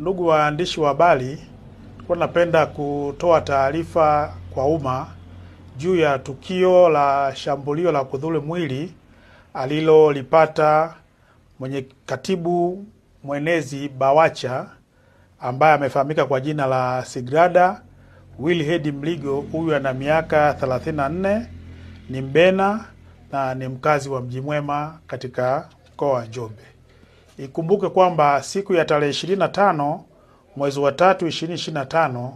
Ndugu waandishi wa habari, napenda kutoa taarifa kwa umma juu ya tukio la shambulio la kudhuru mwili alilolipata katibu mwenezi BAWACHA ambaye amefahamika kwa jina la Sigrada Wilherd Mligo. Huyu ana miaka 34, ni Mbena na ni mkazi wa Mji Mwema katika mkoa wa Njombe. Ikumbuke kwamba siku ya tarehe 25 mwezi wa 3 2025,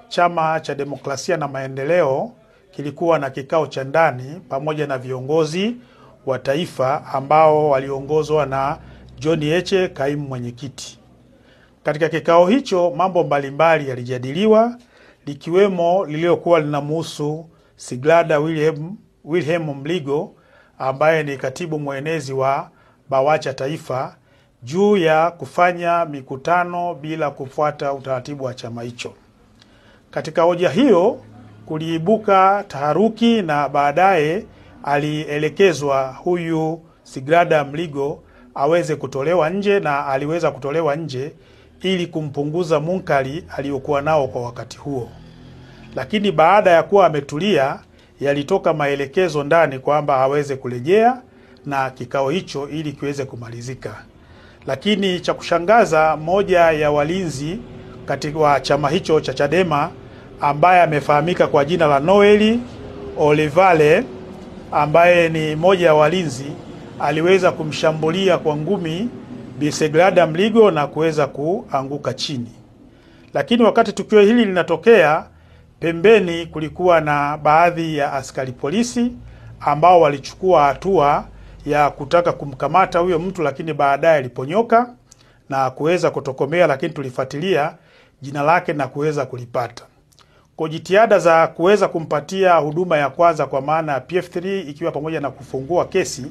Chama cha Demokrasia na Maendeleo kilikuwa na kikao cha ndani pamoja na viongozi wa taifa ambao waliongozwa na John Heche, kaimu mwenyekiti. Katika kikao hicho mambo mbalimbali yalijadiliwa, likiwemo lililokuwa linamhusu Sigrada Wilherd Mligo ambaye ni katibu mwenezi wa BAWACHA taifa, juu ya kufanya mikutano bila kufuata utaratibu wa chama hicho. Katika hoja hiyo kuliibuka taharuki na baadaye alielekezwa huyu Sigrada Mligo aweze kutolewa nje, na aliweza kutolewa nje ili kumpunguza munkari aliyokuwa nao kwa wakati huo. Lakini baada ya kuwa ametulia, yalitoka maelekezo ndani kwamba aweze kurejea na kikao hicho ili kiweze kumalizika. Lakini cha kushangaza, moja ya walinzi katika chama hicho cha Chadema ambaye amefahamika kwa jina la Noel Olivale, ambaye ni moja ya walinzi, aliweza kumshambulia kwa ngumi Bi Sigrada Mligo na kuweza kuanguka chini. Lakini wakati tukio hili linatokea, pembeni kulikuwa na baadhi ya askari polisi ambao walichukua hatua ya kutaka kumkamata huyo mtu, lakini baadaye aliponyoka na kuweza kutokomea, lakini tulifuatilia jina lake na kuweza kulipata. Kwa jitihada za kuweza kumpatia huduma ya kwanza kwa maana ya PF3 ikiwa pamoja na kufungua kesi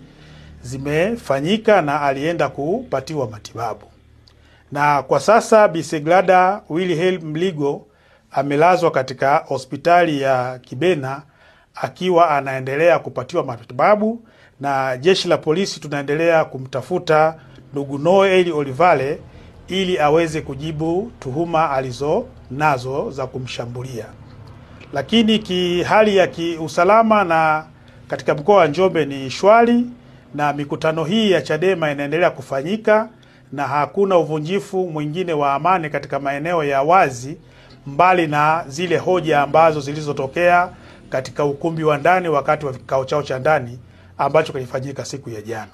zimefanyika na alienda kupatiwa matibabu. Na kwa sasa Bi Sigrada Wilherd Mligo amelazwa katika hospitali ya Kibena akiwa anaendelea kupatiwa matibabu, na jeshi la polisi tunaendelea kumtafuta ndugu Noel Olivale ili aweze kujibu tuhuma alizonazo za kumshambulia. Lakini hali ya kiusalama na katika mkoa wa Njombe ni shwari, na mikutano hii ya Chadema inaendelea kufanyika na hakuna uvunjifu mwingine wa amani katika maeneo ya wazi, mbali na zile hoja ambazo zilizotokea katika ukumbi wa ndani wakati wa kikao chao cha ndani ambacho kilifanyika siku ya jana.